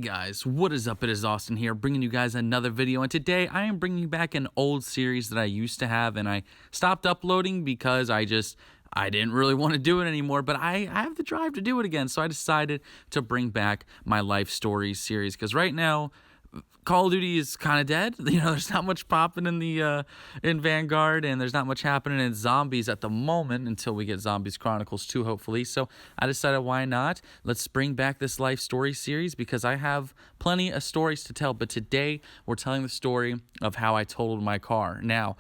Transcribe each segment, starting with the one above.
Guys, what is up? It is Austin here, bringing you guys another video, and today I am bringing back an old series that I used to have, and I stopped uploading because I didn't really want to do it anymore, but I have the drive to do it again, so I decided to bring back my Life Stories series, because right now, Call of Duty is kind of dead. There's not much popping in Vanguard, and there's not much happening in Zombies at the moment until we get Zombies Chronicles 2, hopefully. So I decided, why not? Let's bring back this Life Story series because I have plenty of stories to tell. But today, we're telling the story of how I totaled my car. Now,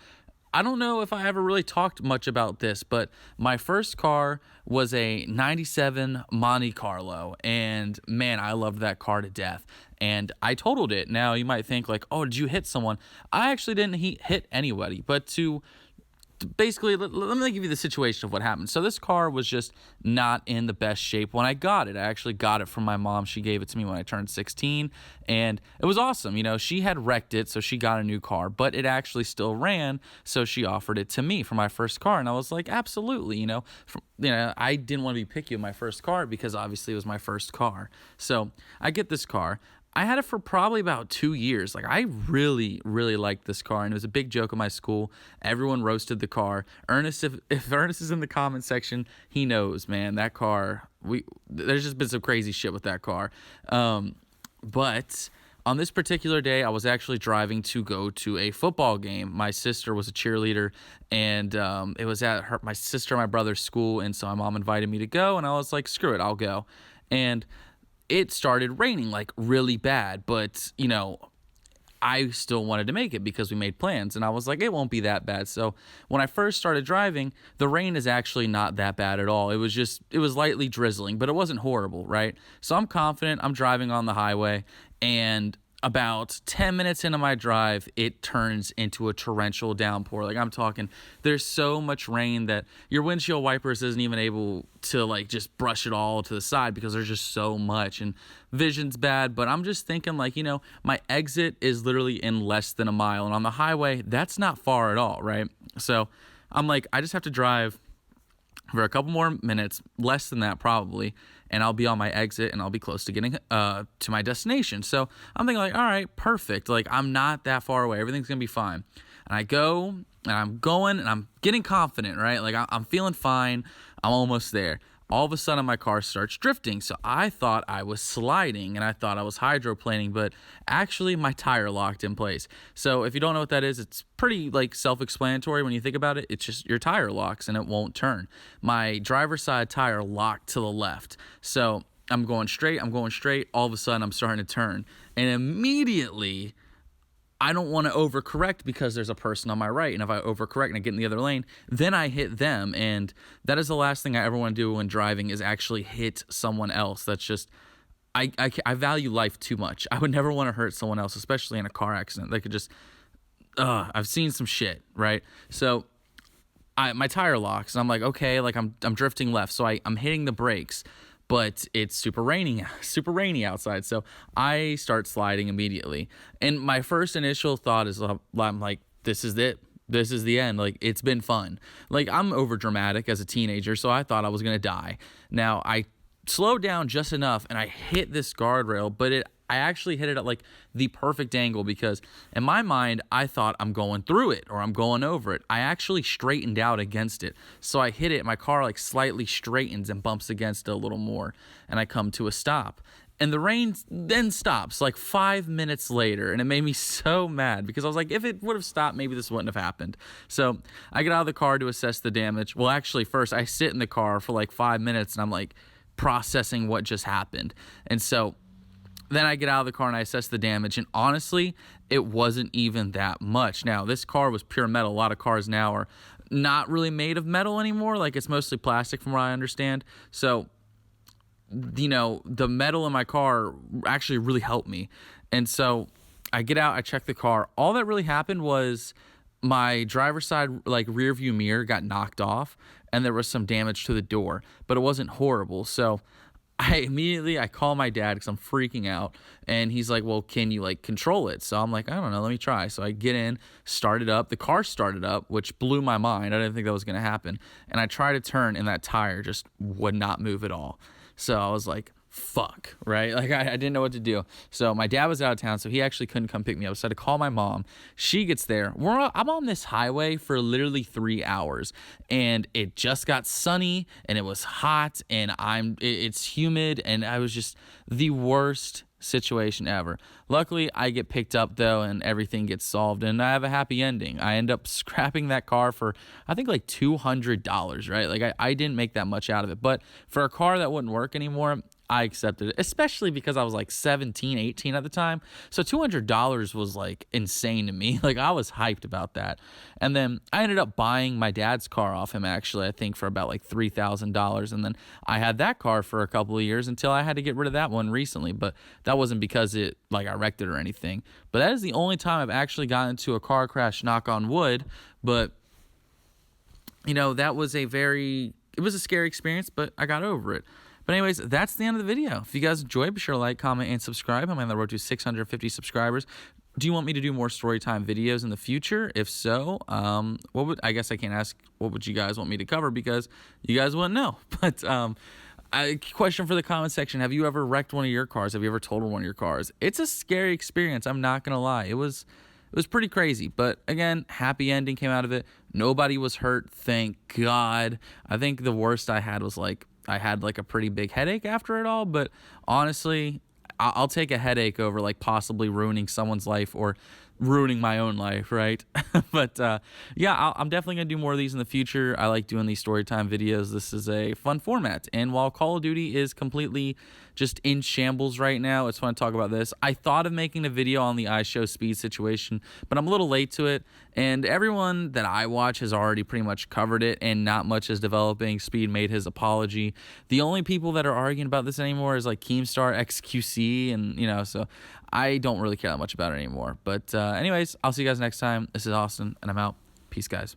I don't know if I ever really talked much about this, but my first car was a 97 Monte Carlo, and man, I loved that car to death, and I totaled it. Now, you might think like, oh, did you hit someone? I actually didn't hit anybody, but basically, let me give you the situation of what happened. So this car was just not in the best shape when I got it. I actually got it from my mom. She gave it to me when I turned 16, and it was awesome. She had wrecked it, so she got a new car, but it actually still ran, so she offered it to me for my first car, and I was like, absolutely. I didn't want to be picky with my first car because obviously it was my first car. So I get this car. I had it for probably about 2 years. I really, really liked this car, and it was a big joke in my school. Everyone roasted the car. Ernest, if Ernest is in the comment section, he knows, man, that car, there's just been some crazy shit with that car. But on this particular day, I was actually driving to go to a football game. My sister was a cheerleader, and it was at my sister and my brother's school, and so my mom invited me to go, and I was like, screw it, I'll go. And it started raining really bad, but I still wanted to make it because we made plans, and I was like, it won't be that bad. So when I first started driving, the rain is actually not that bad at all. It was lightly drizzling, but it wasn't horrible, right? So I'm confident. I'm driving on the highway, and about 10 minutes into my drive, it turns into a torrential downpour. I'm talking, there's so much rain that your windshield wipers isn't even able to just brush it all to the side because there's just so much, and vision's bad. But I'm just thinking my exit is literally in less than a mile, and on the highway, that's not far at all, right? So I'm like, I just have to drive for a couple more minutes, less than that probably, and I'll be on my exit and I'll be close to getting to my destination. So I'm thinking all right, perfect. I'm not that far away. Everything's going to be fine. And I go and I'm going and I'm getting confident, right? I'm feeling fine. I'm almost there. All of a sudden, my car starts drifting. So I thought I was sliding and I thought I was hydroplaning, but actually my tire locked in place. So if you don't know what that is, it's pretty self-explanatory when you think about it. It's just your tire locks and it won't turn. My driver's side tire locked to the left. So I'm going straight. All of a sudden, I'm starting to turn. And immediately, I don't want to overcorrect because there's a person on my right, and if I overcorrect and I get in the other lane, then I hit them, and that is the last thing I ever want to do when driving is actually hit someone else. That's just, I value life too much. I would never want to hurt someone else, especially in a car accident. They could just, I've seen some shit, right? So my tire locks, and I'm like, okay, I'm drifting left, so I'm hitting the brakes. But it's super rainy outside, so I start sliding immediately. And my first initial thought is, I'm like, this is it. This is the end. It's been fun. I'm over dramatic as a teenager, so I thought I was gonna die. Now I slowed down just enough, and I hit this guardrail, but I actually hit it at the perfect angle because in my mind, I thought I'm going through it or I'm going over it. I actually straightened out against it. So I hit it, my car slightly straightens and bumps against it a little more, and I come to a stop. And the rain then stops 5 minutes later, and it made me so mad because I was like, if it would have stopped, maybe this wouldn't have happened. So I get out of the car to assess the damage. Well, actually, first I sit in the car for 5 minutes, and I'm processing what just happened. And so then I get out of the car and I assess the damage, and honestly, it wasn't even that much. Now, this car was pure metal. A lot of cars now are not really made of metal anymore. It's mostly plastic from what I understand. So, the metal in my car actually really helped me. And so I get out, I check the car. All that really happened was my driver's side rear view mirror got knocked off, and there was some damage to the door, but it wasn't horrible. So I call my dad because I'm freaking out, and he's like, well, can you control it? So I'm like, I don't know, let me try. So I get in, start it up. The car started up, which blew my mind. I didn't think that was going to happen. And I try to turn, and that tire just would not move at all. So I was like, fuck, right? Like I didn't know what to do. So my dad was out of town, so he actually couldn't come pick me up. So I had to call my mom. She gets there. I'm on this highway for literally 3 hours, and it just got sunny, and it was hot, and it's humid, and I was just the worst situation ever. Luckily, I get picked up though, and everything gets solved, and I have a happy ending. I end up scrapping that car for I think like $200, right? Like I didn't make that much out of it, but for a car that wouldn't work anymore, I accepted it, especially because I was like 17, 18 at the time. So $200 was like insane to me. Like I was hyped about that. And then I ended up buying my dad's car off him, actually, I think for about like $3,000. And then I had that car for a couple of years until I had to get rid of that one recently. But that wasn't because I wrecked it or anything. But that is the only time I've actually gotten into a car crash, knock on wood. But, that was it was a scary experience, but I got over it. But anyways, that's the end of the video. If you guys enjoyed, be sure to like, comment, and subscribe. I'm on the road to 650 subscribers. Do you want me to do more storytime videos in the future? If so, I guess I can't ask what would you guys want me to cover because you guys wouldn't know. But question for the comment section: have you ever wrecked one of your cars? Have you ever totaled one of your cars? It's a scary experience. I'm not gonna lie. It was pretty crazy, but again, happy ending came out of it. Nobody was hurt, thank God. I think the worst I had was I had a pretty big headache after it all, but honestly, I'll take a headache over possibly ruining someone's life or ruining my own life, right? But yeah, I'm definitely gonna do more of these in the future. I like doing these storytime videos. This is a fun format, and while Call of Duty is completely just in shambles right now, it's fun to talk about this. I thought of making a video on the IShowSpeed situation, but I'm a little late to it, and everyone that I watch has already pretty much covered it, and not much is developing. Speed made his apology. The only people that are arguing about this anymore is Keemstar, XQC, and so I don't really care that much about it anymore. But anyways, I'll see you guys next time. This is Austin, and I'm out. Peace, guys.